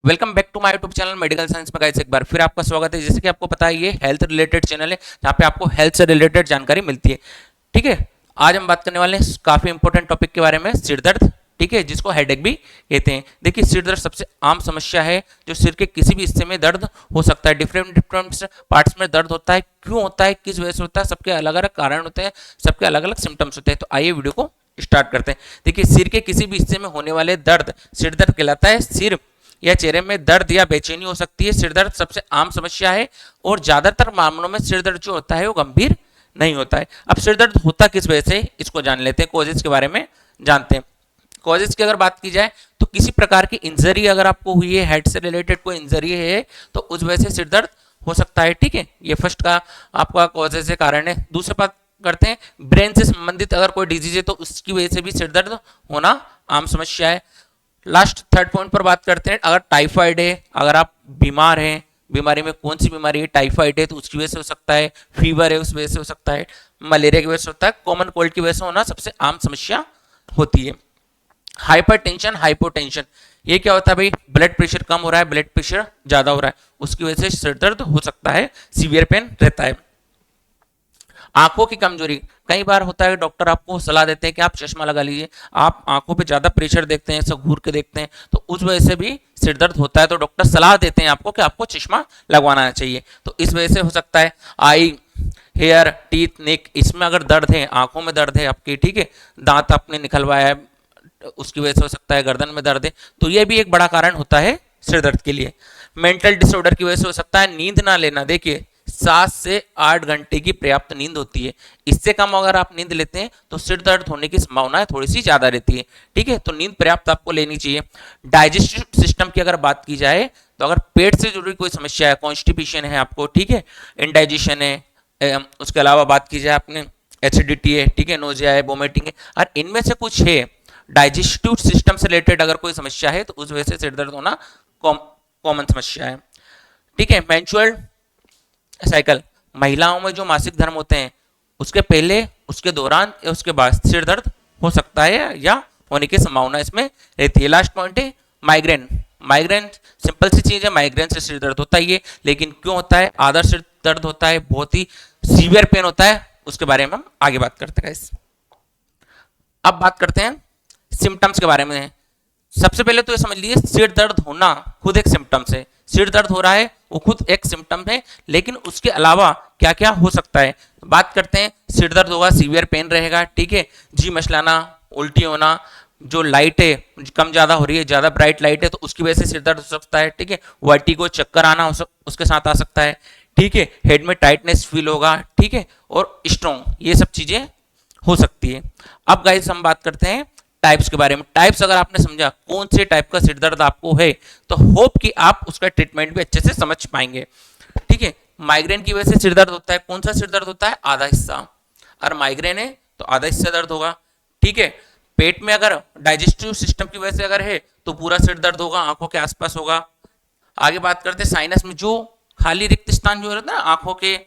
Welcome back to my YouTube channel medical science में guys. एक बार फिर आपका स्वागत है। जैसे कि आपको पता है ये हेल्थ रिलेटेड चैनल है जहाँ पे आपको हेल्थ से रिलेटेड जानकारी मिलती है। ठीक है, आज हम बात करने वाले हैं काफी इंपॉर्टेंट टॉपिक के बारे में, सिर दर्द। ठीक है, जिसको हेडेक भी कहते हैं। देखिए, सिर दर्द सबसे आम समस्या है जो सिर के किसी भी हिस्से में दर्द हो सकता है। डिफरेंट डिफरेंट पार्ट्स में दर्द होता है। क्यों होता है, किस वजह से होता है, सबके अलग अलग कारण होते हैं, सबके अलग अलग सिम्टम्स होते हैं। तो आइए वीडियो को स्टार्ट करते हैं। देखिए, सिर के किसी भी हिस्से में होने वाले दर्द सिर दर्द कहलाता है। सिर या चेहरे में दर्द या बेचैनी हो सकती है। सिर दर्द सबसे आम समस्या है और ज्यादातर मामलों में सिर दर्द जो होता है वो गंभीर नहीं होता है। अब सिर दर्द होता किस वजह से, इसको जान लेते हैं। कॉजेज के बारे में जानते हैं। कॉजेज की अगर बात की जाए तो किसी प्रकार की इंजरी अगर आपको हुई है, हेड से रिलेटेड कोई इंजरी है, तो उस वजह से सिर दर्द हो सकता है। ठीक है, ये फर्स्ट का आपका कॉजेज से कारण है। दूसरी बात करते हैं, ब्रेन से संबंधित अगर कोई डिजीज है तो उसकी वजह से भी सिर दर्द होना आम समस्या है। लास्ट थर्ड पॉइंट पर बात करते हैं, अगर टाइफाइड है, अगर आप बीमार हैं, बीमारी में कौन सी बीमारी है, टाइफाइड है तो उसकी वजह से हो सकता है, फीवर है उस वजह से हो सकता है, मलेरिया की वजह से होता है, कॉमन कोल्ड की वजह से होना सबसे आम समस्या होती है। हाइपरटेंशन, हाइपोटेंशन, ये क्या होता है भाई, ब्लड प्रेशर कम हो रहा है, ब्लड प्रेशर ज्यादा हो रहा है, उसकी वजह से सिर दर्द हो सकता है, सीवियर पेन रहता है। आंखों की कमजोरी, कई बार होता है डॉक्टर आपको सलाह देते हैं कि आप चश्मा लगा लीजिए, आप आंखों पे ज्यादा प्रेशर देखते हैं, सब घूर के देखते हैं, तो उस वजह से भी सिर दर्द होता है, तो डॉक्टर सलाह देते हैं आपको कि आपको चश्मा लगवाना चाहिए। तो इस वजह से हो सकता है। आई, हेयर, टीथ, नेक, इसमें अगर दर्द है, आंखों में दर्द है आपकी, ठीक है, दांत आपने निकलवाया है, उसकी वजह से हो सकता है, गर्दन में दर्द है, तो ये भी एक बड़ा कारण होता है सिर दर्द के लिए। मेंटल डिसऑर्डर की वजह से हो सकता है, नींद ना लेना। देखिए, 7 से 8 घंटे की पर्याप्त नींद होती है, इससे कम अगर आप नींद लेते हैं तो सिर दर्द होने की संभावना थोड़ी सी ज्यादा रहती है। ठीक है, तो नींद पर्याप्त आपको लेनी चाहिए। डाइजेस्टिव सिस्टम की अगर बात की जाए तो अगर पेट से जुड़ी कोई समस्या है, कॉन्स्टिपेशन है आपको, ठीक है, इंडाइजेशन है, उसके अलावा बात की जाए आपने एसिडिटी है, ठीक है, नोजिया है, वोमिटिंग है, और इनमें से कुछ है, डाइजेस्टिव सिस्टम से रिलेटेड अगर कोई समस्या है तो उस वजह से सिर दर्द होना कॉमन समस्या है। ठीक है, मेंस्ट्रुअल साइकिल, महिलाओं में जो मासिक धर्म होते हैं उसके पहले, उसके दौरान या उसके बाद सिर दर्द हो सकता है या होने की संभावना इसमें रहती है। लास्ट पॉइंट है माइग्रेन। माइग्रेन सिंपल सी चीज है, माइग्रेन से सिर दर्द होता ही है, लेकिन क्यों होता है, आधा सिर दर्द होता है, बहुत ही सीवियर पेन होता है, उसके बारे में हम आगे बात करते हैं। अब बात करते हैं सिम्टम्स के बारे में। सबसे पहले तो ये समझ लीजिए, सिर दर्द होना खुद एक सिम्टम्स है। सिर दर्द हो रहा है वो खुद एक सिम्टम है, लेकिन उसके अलावा क्या क्या हो सकता है बात करते हैं। सिर दर्द होगा, सीवियर पेन रहेगा, ठीक है, जी मचलाना, उल्टी होना, जो लाइट है कम ज्यादा हो रही है, ज्यादा ब्राइट लाइट है तो उसकी वजह से सिर दर्द हो सकता है, ठीक है, वर्टिगो, चक्कर आना उसके साथ आ सकता है, ठीक है, हेड में टाइटनेस फील होगा, ठीक है, और स्ट्रॉन्ग, ये सब चीजें हो सकती है। अब गाइस हम बात करते हैं टाइप्स के बारे में। टाइप्स अगर आपने समझा कौन से टाइप का सिर दर्द आपको है, तो होप कि आप उसका ट्रीटमेंट भी अच्छे से समझ पाएंगे। ठीक है, माइग्रेन की वजह से सिर दर्द होता है, कौन सा सिर दर्द होता है, आधा हिस्सा, अगर माइग्रेन है तो आधा हिस्सा दर्द होगा। ठीक है, पेट में अगर डाइजेस्टिव सिस्टम की वजह से अगर है तो पूरा सिर दर्द होगा, आंखों के आसपास होगा। आगे बात करते हैं साइनस में, जो खाली रिक्त स्थान जो रहता है ना आंखों के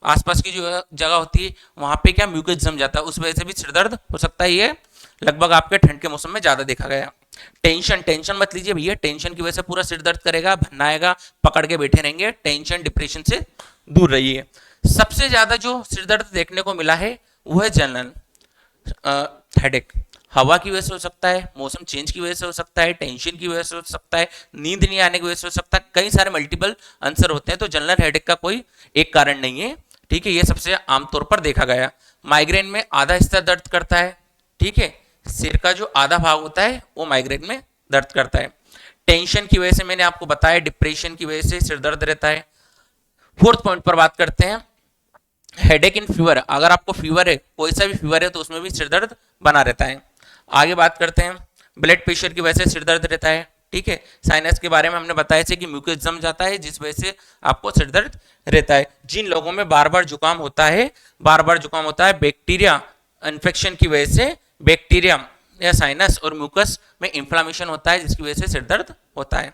आसपास की जो जगह होती है, वहां पे क्या म्यूकस जम जाता है, उस वजह से भी सिर दर्द हो सकता है। ये लगभग आपके ठंड के मौसम में ज्यादा देखा गया। टेंशन, टेंशन मत लीजिए भैया, टेंशन की वजह से पूरा सिर दर्द करेगा, भन्नाएगा, पकड़ के बैठे रहेंगे, टेंशन डिप्रेशन से दूर रहिए। सबसे ज्यादा जो सिर दर्द देखने को मिला है वो है जनरल हेडेक। हवा की वजह से हो सकता है, मौसम चेंज की वजह से हो सकता है, टेंशन की वजह से हो सकता है, नींद नहीं आने की वजह से हो सकता है, कई सारे मल्टीपल आंसर होते हैं, तो जनरल हेडेक का कोई एक कारण नहीं है। ठीक है, ये सबसे आमतौर पर देखा गया। माइग्रेन में आधा हिस्सा दर्द करता है, ठीक है, सिर का जो आधा भाग होता है वो माइग्रेन में दर्द करता है। टेंशन की वजह से मैंने आपको बताया, डिप्रेशन की वजह से सिर दर्द रहता है। फोर्थ पॉइंट पर बात करते हैं हेडेक इन फीवर। अगर आपको फीवर है, कोई सा भी फीवर है, तो उसमें भी सिर दर्द बना रहता है। आगे बात करते हैं ब्लड प्रेशर की वजह से सिर दर्द रहता है। ठीक है, साइनस के बारे में हमने बताया कि म्यूकस जम जाता है, जिस वजह से आपको सिर दर्द रहता है। जिन लोगों में बार बार जुकाम होता है, बार बार जुकाम होता है, बैक्टीरिया इन्फेक्शन की वजह से, बैक्टीरिया या साइनस और म्यूकस में इंफ्लामेशन होता है, जिसकी वजह से सिर दर्द होता है।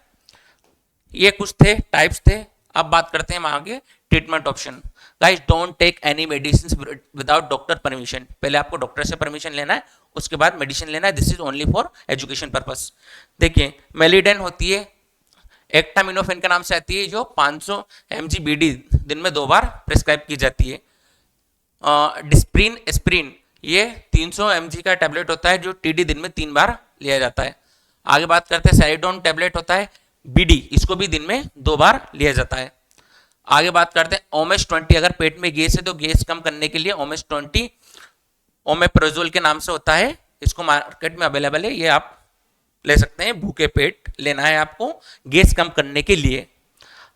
ये कुछ थे टाइप्स थे। अब बात करते हैं हम आगे treatment option. Guys, don't take any medicine without doctor permission. पहले आपको डॉक्टर से परमिशन लेना है, उसके बाद मेडिसिन लेना है। This is only for education purpose. देखिए, मेलिडेन होती है एक्टामिनोफेन के नाम से आती है, जो 500 mg BD दिन में 2 बार प्रिस्क्राइब की जाती है। डिस्प्रिन एस्प्रिन, ये 300 mg का टैबलेट होता है जो TD दिन में 3 बार लिया जाता है। आगे बात करते हैं सैरिडोन टैबलेट होता है BD, इसको भी दिन में 2 बार लिया जाता है। आगे बात करते हैं ओमेस 20, अगर पेट में गैस है तो गैस कम करने के लिए ओमेस 20 ओमेप्रोजोल के नाम से होता है, इसको मार्केट में अवेलेबल है, ये आप ले सकते हैं, भूखे पेट लेना है आपको गैस कम करने के लिए।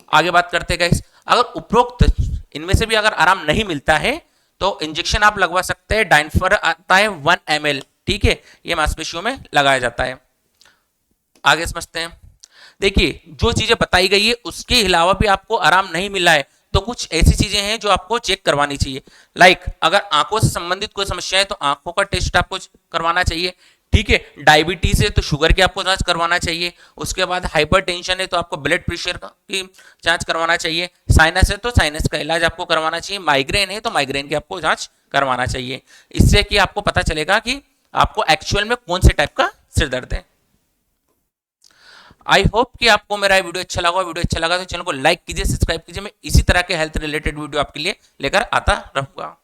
आगे बात करते हैं गाइस, अगर उपरोक्त इनमें से भी अगर आराम नहीं मिलता है तो इंजेक्शन आप लगवा सकते हैं, डाइनफर आता है 1 ml, ठीक है, ये मांसपेशियों में लगाया जाता है। आगे समझते हैं, देखिए जो चीजें बताई गई है उसके अलावा भी आपको आराम नहीं मिला है तो कुछ ऐसी चीजें हैं जो आपको चेक करवानी चाहिए। लाइक अगर आंखों से संबंधित कोई समस्या है तो आंखों का टेस्ट आपको करवाना चाहिए, ठीक है। डायबिटीज है तो शुगर की आपको जांच करवाना चाहिए। उसके बाद हाइपरटेंशन है तो आपको ब्लड प्रेशर की जांच करवाना चाहिए। साइनस है तो साइनस का इलाज आपको करवाना चाहिए। माइग्रेन है तो माइग्रेन की आपको जांच करवाना चाहिए। इससे कि आपको पता चलेगा कि आपको एक्चुअल में कौन से टाइप का सिर दर्द है। आई होप कि आपको मेरा वीडियो अच्छा लगा। वीडियो अच्छा लगा तो चैनल को लाइक कीजिए, सब्सक्राइब कीजिए। मैं इसी तरह के हेल्थ रिलेटेड वीडियो आपके लिए लेकर आता रहूंगा।